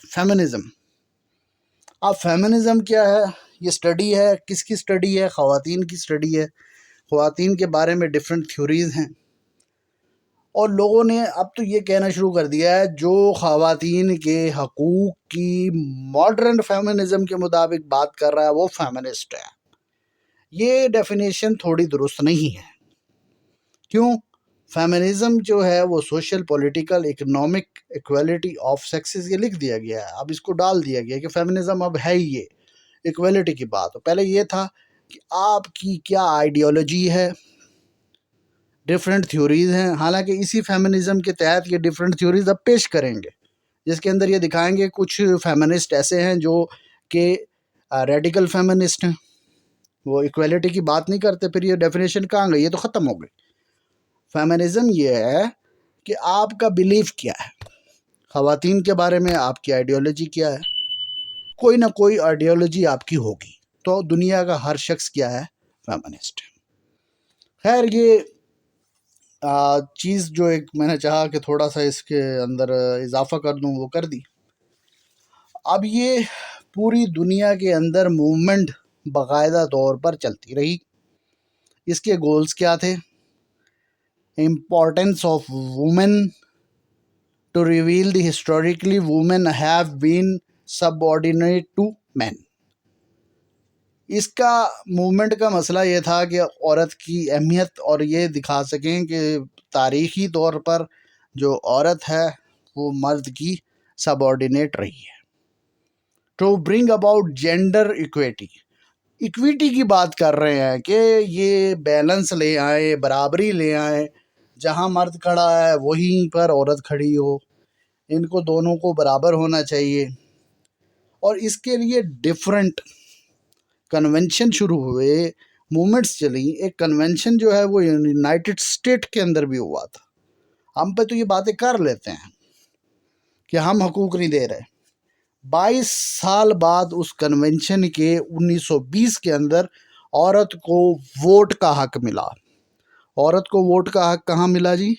Feminism. اب feminism کیا ہے؟ یہ سٹڈی ہے، کس کی سٹڈی ہے؟ خواتین کی سٹڈی ہے. خواتین کے بارے میں ڈفرینٹ تھیوریز ہیں، اور لوگوں نے اب تو یہ کہنا شروع کر دیا ہے جو خواتین کے حقوق کی ماڈرن فیمنزم کے مطابق بات کر رہا ہے وہ فیمنسٹ ہے. یہ ڈیفینیشن تھوڑی درست نہیں ہے. کیوں؟ فیمنزم جو ہے وہ social, political, economic equality of sexes, یہ لکھ دیا گیا ہے. اب اس کو ڈال دیا گیا کہ فیمنزم اب ہے ہی یہ ایکویلٹی کی بات. پہلے یہ تھا کہ آپ کی کیا آئیڈیالوجی ہے، ڈفرینٹ تھیوریز ہیں. حالانکہ اسی فیمنزم کے تحت یہ ڈفرینٹ تھیوریز اب پیش کریں گے، جس کے اندر یہ دکھائیں گے کچھ فیمنسٹ ایسے ہیں جو کہ ریڈیکل فیمنسٹ ہیں، وہ ایکویلٹی کی بات نہیں کرتے. پھر یہ ڈیفینیشن کہاں گئی؟ یہ تو ختم ہو گئی. فیمنزم یہ ہے کہ آپ کا بیلیف کیا ہے، خواتین کے بارے میں آپ کی آئیڈیالوجی کیا ہے. کوئی نہ کوئی آئیڈیالوجی آپ کی ہوگی. تو دنیا کا ہر شخص کیا ہے؟ فیمنسٹ. خیر، یہ چیز جو ایک میں نے چاہا کہ تھوڑا سا اس کے اندر اضافہ کر دوں، وہ کر دی. اب یہ پوری دنیا کے اندر موومنٹ باقاعدہ طور پر چلتی رہی. اس کے گولز کیا تھے؟ Importance of women to reveal the historically women have been subordinate to men. اس کا موومنٹ کا مسئلہ یہ تھا کہ عورت کی اہمیت، اور یہ دکھا سکیں کہ تاریخی طور پر جو عورت ہے وہ مرد کی سب آرڈینیٹ رہی ہے. To bring about gender equity کی بات کر رہے ہیں کہ یہ بیلنس لے آئیں، برابری لے آئیں. جہاں مرد کھڑا ہے وہیں پر عورت کھڑی ہو، ان کو دونوں کو برابر ہونا چاہیے. اور اس کے لیے ڈفرینٹ کنونشن شروع ہوئے، موومنٹس چلی. ایک کنونشن جو ہے وہ یونائٹڈ اسٹیٹ کے اندر بھی ہوا تھا. ہم پہ تو یہ باتیں کر لیتے ہیں کہ ہم حقوق نہیں دے رہے. 22 سال بعد اس کنونشن کے 1920 کے اندر عورت کو ووٹ کا حق ملا. عورت کو ووٹ کا حق کہاں ملا جی؟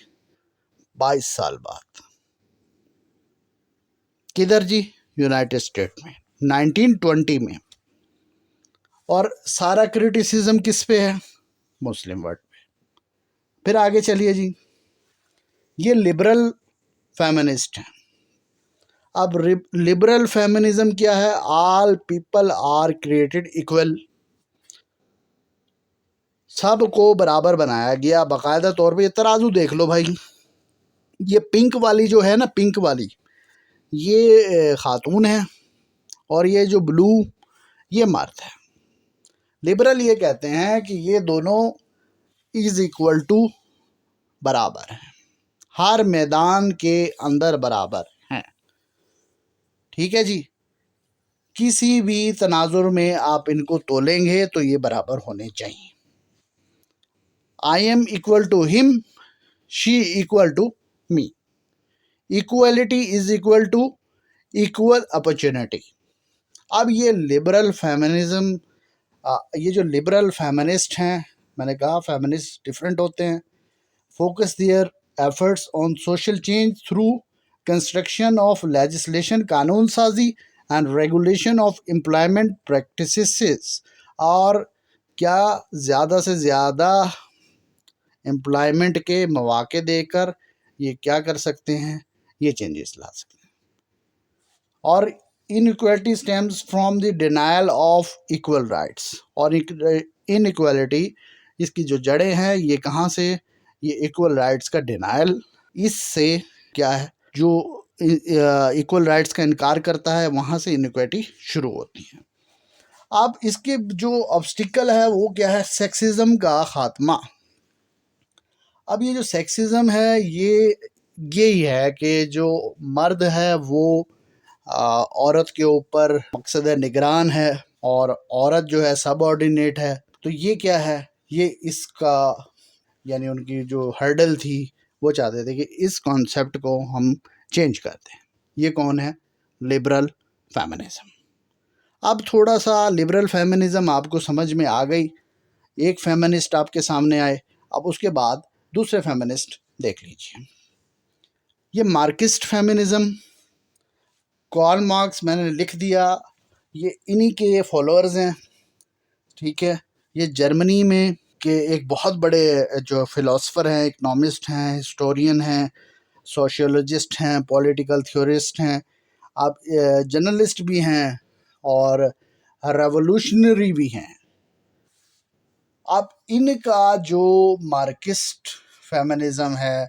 22 سال بعد. کدھر جی؟ یونائٹڈ اسٹیٹ میں 1920 میں. اور سارا کرٹیسزم کس پہ ہے؟ مسلم ورلڈ پہ. پھر آگے چلیے جی، یہ لبرل فیمنسٹ ہیں. اب لبرل فیمنزم کیا ہے؟ All people are created equal. سب کو برابر بنایا گیا. باقاعدہ طور پہ یہ ترازو دیکھ لو بھائی، یہ پنک والی جو ہے نا، پنک والی یہ خاتون ہے، اور یہ جو بلو یہ مرد ہے. لبرل یہ کہتے ہیں کہ یہ دونوں از ایکول ٹو برابر ہیں، ہر میدان کے اندر برابر ہیں. ٹھیک ہے جی، کسی بھی تناظر میں آپ ان کو تولیں گے تو یہ برابر ہونے چاہیے. I am equal to him, she equal to me. Equality is equal to equal opportunity. اب یہ لبرل فیمنزم، یہ جو لبرل فیمنسٹ ہیں، میں نے کہا فیمنسٹ ڈفرینٹ ہوتے ہیں. Focus their efforts on social change through construction of legislation, قانون سازی and regulation of employment practices. اور کیا زیادہ سے زیادہ امپلائمنٹ کے مواقع دے کر یہ کیا کر سکتے ہیں؟ یہ چینجز لا سکتے ہیں. اور inequality stems from the denial of equal rights. اور انیکوالٹی اس کی جو جڑیں ہیں یہ کہاں سے؟ یہ ایکول رائٹس کا ڈینائل. اس سے کیا ہے، جو ایکول رائٹس کا انکار کرتا ہے وہاں سے انیکوالٹی شروع ہوتی ہے. اب اس کے جو آبسٹیکل ہے وہ کیا ہے؟ سیکسزم کا خاتمہ. اب یہ جو سیکسزم ہے یہی ہے کہ جو مرد ہے وہ عورت کے اوپر مقصد نگران ہے، اور عورت جو ہے سب آرڈینیٹ ہے. تو یہ کیا ہے؟ یہ اس کا یعنی ان کی جو ہرڈل تھی وہ چاہتے تھے کہ اس کانسیپٹ کو ہم چینج کر دیں. یہ کون ہے؟ Liberal feminism. اب تھوڑا سا لبرل فیمنزم آپ کو سمجھ میں آ گئی. ایک فیمنسٹ آپ کے سامنے آئے، اب اس کے بعد دوسرے فیمنسٹ دیکھ لیجیے. یہ مارکسٹ فیمنزم کارل مارکس میں نے لکھ دیا، یہ انہی کے فالوورز ہیں، ٹھیک ہے. یہ جرمنی میں کہ ایک بہت بڑے جو فلاسفر ہیں، اکنامسٹ ہیں، ہسٹورین ہیں، سوشیولوجسٹ ہیں، پولیٹیکل تھیورسٹ ہیں، آپ جرنلسٹ بھی ہیں اور ریولوشنری بھی ہیں. اب ان کا جو مارکسٹ فیمنزم ہے،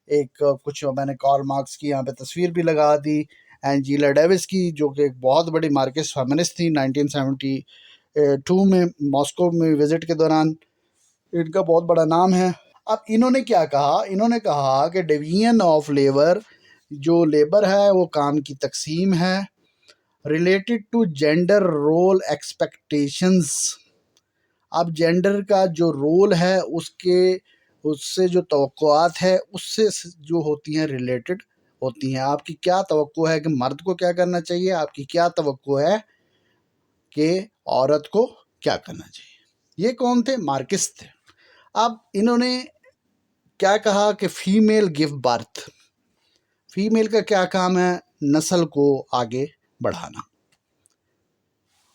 ایک کچھ میں نے کارل مارکس کی یہاں پہ تصویر بھی لگا دی، اینجیلا ڈیوس کی جو کہ ایک بہت بڑی مارکسٹ فیمنسٹ تھی 1972 میں ماسکو میں وزٹ کے دوران، ان کا بہت بڑا نام ہے. اب انہوں نے کیا کہا؟ انہوں نے کہا کہ ڈویژن آف لیبر، جو لیبر ہے وہ کام کی تقسیم ہے، related to gender role expectations. اب جینڈر کا جو رول ہے اس سے جو توقعات ہے اس سے جو ہوتی ہیں ریلیٹڈ ہوتی ہیں. آپ کی کیا توقع ہے کہ مرد کو کیا کرنا چاہیے، آپ کی کیا توقع ہے کہ عورت کو کیا کرنا چاہیے. یہ کون تھے؟ مارکسٹ تھے. اب انہوں نے کیا کہا کہ فیمیل گیو برتھ، فیمیل کا کیا کام ہے؟ نسل کو آگے بڑھانا.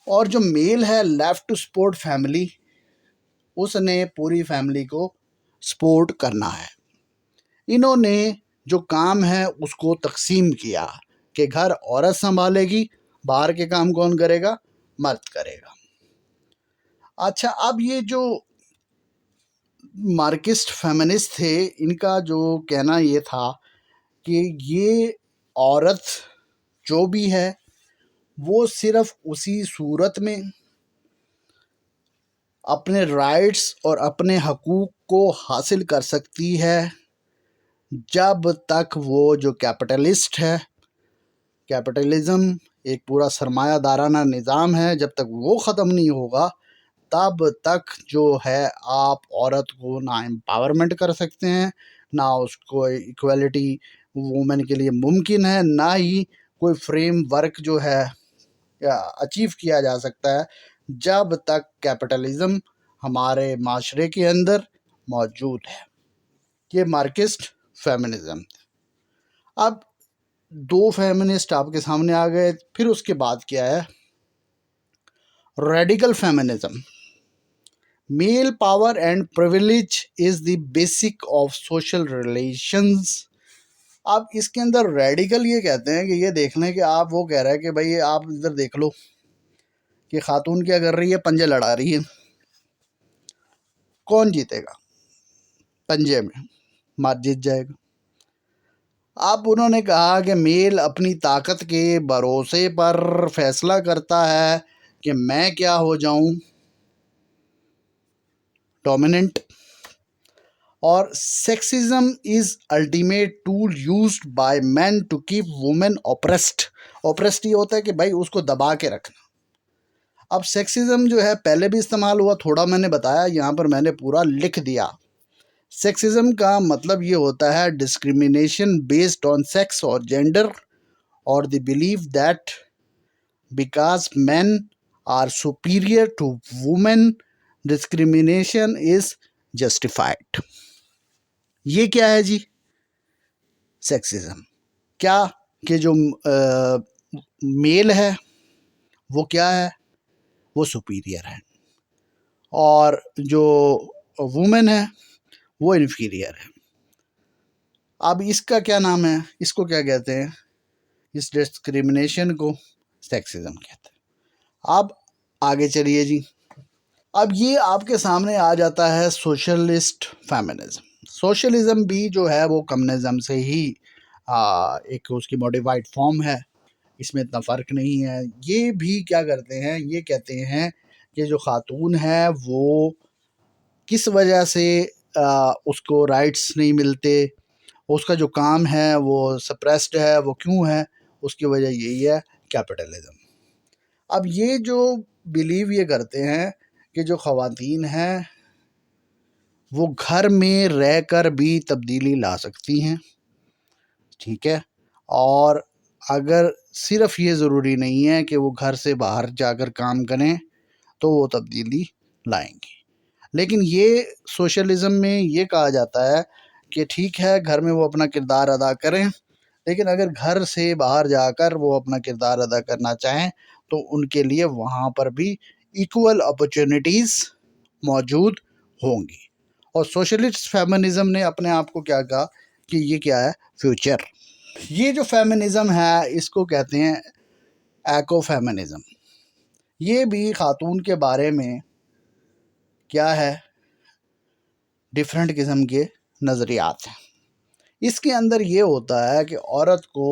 اور جو میل ہے لیفٹ ٹو سپورٹ فیملی، اس نے پوری فیملی کو سپورٹ کرنا ہے. انہوں نے جو کام ہے اس کو تقسیم کیا کہ گھر عورت سنبھالے گی، باہر کے کام کون کرے گا؟ مرد کرے گا. اچھا، اب یہ جو مارکسٹ فیمنسٹ تھے، ان کا جو کہنا یہ تھا کہ یہ عورت جو بھی ہے وہ صرف اسی صورت میں اپنے رائٹس اور اپنے حقوق کو حاصل کر سکتی ہے جب تک وہ جو کیپٹلسٹ ہے، کیپٹلزم ایک پورا سرمایہ دارانہ نظام ہے، جب تک وہ ختم نہیں ہوگا تب تک جو ہے آپ عورت کو نہ امپاورمنٹ کر سکتے ہیں، نہ اس کو ایکویلٹی وومن کے لیے ممکن ہے، نہ ہی کوئی فریم ورک جو ہے اچیو کیا جا سکتا ہے جب تک کیپٹلزم ہمارے معاشرے کے اندر موجود ہے. یہ مارکسٹ فیمنزم. اب دو فیمنسٹ آپ کے سامنے آ گئے. پھر اس کے بعد کیا ہے؟ Radical feminism. Male power and privilege is the basic of social relations. اب اس کے اندر ریڈیکل یہ کہتے ہیں کہ یہ دیکھ لیں کہ آپ، وہ کہہ رہا ہے کہ بھائی آپ ادھر دیکھ لو کہ خاتون کیا کر رہی ہے، پنجے لڑا رہی ہے، کون جیتے گا؟ پنجے میں مرد جیت جائے گا. اب انہوں نے کہا کہ میل اپنی طاقت کے بھروسے پر فیصلہ کرتا ہے کہ میں کیا ہو جاؤں، ڈومیننٹ. اور sexism is ultimate tool used by men to keep women oppressed. Oppressed یہ ہوتا ہے کہ بھائی اس کو دبا کے رکھنا. اب سیکسزم جو ہے پہلے بھی استعمال ہوا، تھوڑا میں نے بتایا، یہاں پر میں نے پورا لکھ دیا. سیکسزم کا مطلب یہ ہوتا ہے ڈسکریمنیشن بیسڈ آن سیکس اور جینڈر، اور the belief that because men are superior to women discrimination is justified. یہ کیا ہے جی؟ سیکسزم. کیا کہ جو میل ہے وہ کیا ہے؟ وہ سپیریئر ہے، اور جو وومن ہے وہ انفیریئر ہے. اب اس کا کیا نام ہے؟ اس کو کیا کہتے ہیں؟ اس ڈسکریمنیشن کو سیکسزم کہتے ہیں. اب آگے چلیے جی. اب یہ آپ کے سامنے آ جاتا ہے سوشلسٹ فیمنزم. سوشلزم بھی جو ہے وہ کمیونزم سے ہی ایک اس کی موڈیفائڈ فارم ہے، اس میں اتنا فرق نہیں ہے. یہ بھی کیا کرتے ہیں؟ یہ کہتے ہیں کہ جو خاتون ہے وہ کس وجہ سے اس کو رائٹس نہیں ملتے، اس کا جو کام ہے وہ سپریسڈ ہے، وہ کیوں ہے؟ اس کی وجہ یہی ہے کیپٹلزم. اب یہ جو بلیو یہ کرتے ہیں کہ جو خواتین ہیں وہ گھر میں رہ کر بھی تبدیلی لا سکتی ہیں، ٹھیک ہے، اور اگر صرف یہ ضروری نہیں ہے کہ وہ گھر سے باہر جا کر کام کریں تو وہ تبدیلی لائیں گی. لیکن یہ سوشلزم میں یہ کہا جاتا ہے کہ ٹھیک ہے گھر میں وہ اپنا کردار ادا کریں، لیکن اگر گھر سے باہر جا کر وہ اپنا کردار ادا کرنا چاہیں تو ان کے لیے وہاں پر بھی ایکول اپرچونٹیز موجود ہوں گی. اور سوشلسٹ فیمنزم نے اپنے آپ کو کیا کہا کہ یہ کیا ہے؟ فیوچر. یہ جو فیمنزم ہے اس کو کہتے ہیں ایکو فیمنزم. یہ بھی خاتون کے بارے میں کیا ہے؟ ڈیفرنٹ قسم کے نظریات ہیں. اس کے اندر یہ ہوتا ہے کہ عورت کو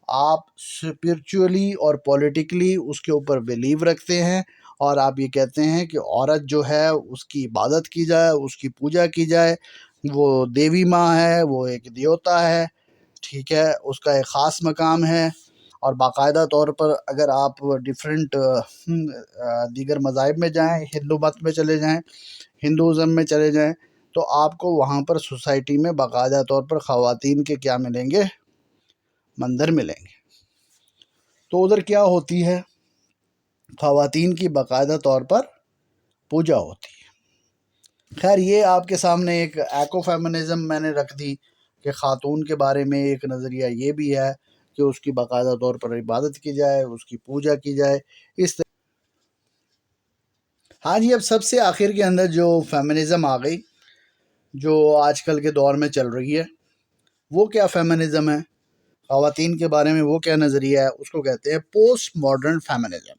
آپ اسپرچولی اور پولیٹیکلی اس کے اوپر بلیو رکھتے ہیں اور آپ یہ کہتے ہیں کہ عورت جو ہے اس کی عبادت کی جائے، اس کی پوجا کی جائے. وہ دیوی ماں ہے، وہ ایک دیوتا ہے، ٹھیک ہے، اس کا ایک خاص مقام ہے. اور باقاعدہ طور پر اگر آپ ڈیفرنٹ دیگر مذاہب میں جائیں، ہندو مت میں چلے جائیں، ہندوازم میں چلے جائیں، تو آپ کو وہاں پر سوسائٹی میں باقاعدہ طور پر خواتین کے کیا ملیں گے؟ مندر ملیں گے. تو ادھر کیا ہوتی ہے؟ خواتین کی باقاعدہ طور پر پوجا ہوتی ہے. خیر، یہ آپ کے سامنے ایک ایکو فیمنزم میں نے رکھ دی کہ خاتون کے بارے میں ایک نظریہ یہ بھی ہے کہ اس کی باقاعدہ طور پر عبادت کی جائے، اس کی پوجا کی جائے. اس طرح ہاں جی، اب سب سے آخر کے اندر جو فیمنزم آ گئی، جو آج کل کے دور میں چل رہی ہے، وہ کیا فیمنزم ہے؟ خواتین کے بارے میں وہ کیا نظریہ ہے؟ اس کو کہتے ہیں پوسٹ ماڈرن فیمنزم.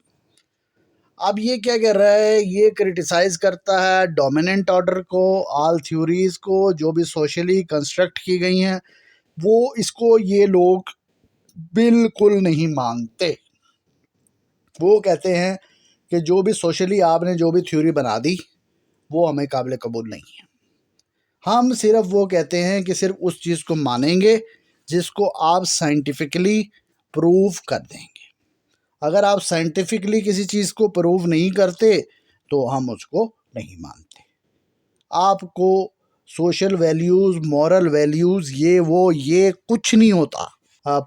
اب یہ کیا کر رہا ہے؟ یہ کرٹیسائز کرتا ہے ڈومیننٹ آرڈر کو، آل تھیوریز کو جو بھی سوشلی کنسٹرکٹ کی گئی ہیں، وہ اس کو یہ لوگ بالکل نہیں مانتے. وہ کہتے ہیں کہ جو بھی سوشلی آپ نے جو بھی تھیوری بنا دی وہ ہمیں قابل قبول نہیں ہے. ہم صرف وہ کہتے ہیں کہ صرف اس چیز کو مانیں گے جس کو آپ سائنٹیفکلی پروف کر دیں گے. اگر آپ سائنٹیفکلی کسی چیز کو پروف نہیں کرتے تو ہم اس کو نہیں مانتے. آپ کو سوشل ویلیوز، مورل ویلیوز، یہ کچھ نہیں ہوتا.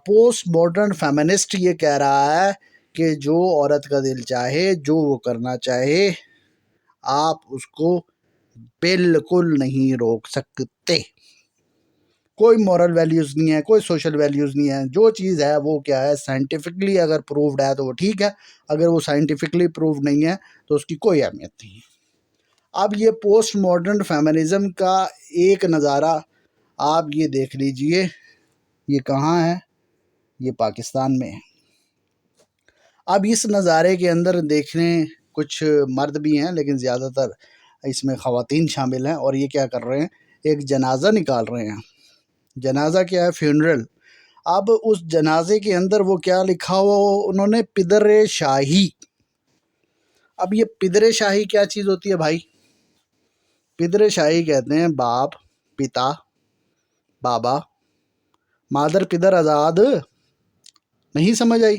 پوسٹ ماڈرن فیمنسٹ یہ کہہ رہا ہے کہ جو عورت کا دل چاہے، جو وہ کرنا چاہے، آپ اس کو بالکل نہیں روک سکتے. کوئی مورل ویلیوز نہیں ہے، کوئی سوشل ویلیوز نہیں ہے. جو چیز ہے وہ کیا ہے؟ سائنٹیفکلی اگر پروفڈ ہے تو وہ ٹھیک ہے، اگر وہ سائنٹیفکلی پروف نہیں ہے تو اس کی کوئی اہمیت نہیں ہے. اب یہ پوسٹ ماڈرن فیمنزم کا ایک نظارہ آپ یہ دیکھ لیجئے، یہ کہاں ہے؟ یہ پاکستان میں ہے. اب اس نظارے کے اندر دیکھنے کچھ مرد بھی ہیں لیکن زیادہ تر اس میں خواتین شامل ہیں. اور یہ کیا کر رہے ہیں؟ ایک جنازہ نکال رہے ہیں. جنازہ کیا ہے؟ فیونرل. اب اس جنازے کے اندر وہ کیا لکھا ہوا، انہوں نے پدر شاہی. اب یہ پدر شاہی کیا چیز ہوتی ہے بھائی؟ پدر شاہی کہتے ہیں باپ، پتا، بابا. مادر پدر آزاد نہیں سمجھ آئی؟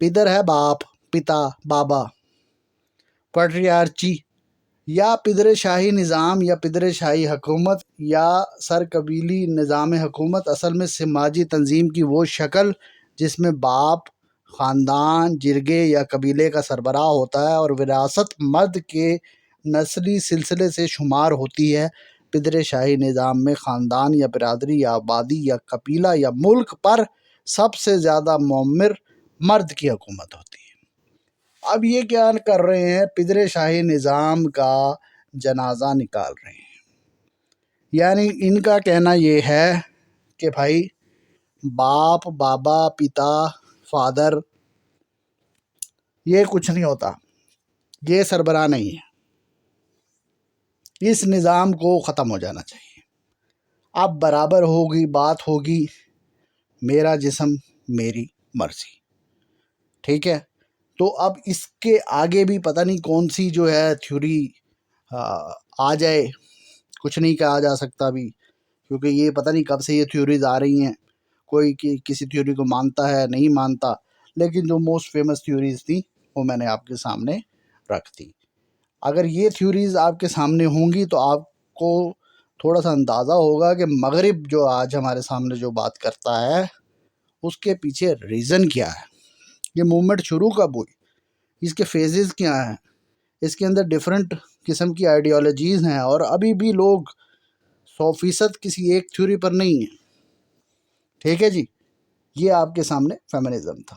پدر ہے باپ، پتا، بابا. پیٹریارچی یا پدر شاہی نظام یا پدر شاہی حکومت یا سر قبیلی نظام حکومت اصل میں سماجی تنظیم کی وہ شکل جس میں باپ خاندان، جرگے یا قبیلے کا سربراہ ہوتا ہے اور وراثت مرد کے نسلی سلسلے سے شمار ہوتی ہے. پدر شاہی نظام میں خاندان یا برادری یا آبادی یا قبیلہ یا ملک پر سب سے زیادہ معمر مرد کی حکومت ہوتی ہے. اب یہ کیا کر رہے ہیں؟ پدر شاہی نظام کا جنازہ نکال رہے ہیں. یعنی ان کا کہنا یہ ہے کہ بھائی باپ، بابا، پتا، فادر، یہ کچھ نہیں ہوتا، یہ سربراہ نہیں ہے. اس نظام کو ختم ہو جانا چاہیے. اب برابر ہوگی، بات ہوگی میرا جسم میری مرضی، ٹھیک ہے. تو اب اس کے آگے بھی پتہ نہیں کون سی جو ہے تھیوری آ جائے، کچھ نہیں کہا جا سکتا ابھی، کیونکہ یہ پتہ نہیں کب سے یہ تھیوریز آ رہی ہیں. کوئی کسی تھیوری کو مانتا ہے، نہیں مانتا. لیکن جو موسٹ فیمس تھیوریز تھیں وہ میں نے آپ کے سامنے رکھ دی. اگر یہ تھیوریز آپ کے سامنے ہوں گی تو آپ کو تھوڑا سا اندازہ ہوگا کہ مغرب جو آج ہمارے سامنے جو بات کرتا ہے اس کے پیچھے ریزن کیا ہے. یہ موومنٹ شروع کب ہوئی؟ اس کے فیزز کیا ہیں؟ اس کے اندر ڈیفرنٹ قسم کی آئیڈیالوجیز ہیں اور ابھی بھی لوگ 100% کسی ایک تھیوری پر نہیں ہیں. ٹھیک ہے جی. یہ آپ کے سامنے فیمنزم تھا.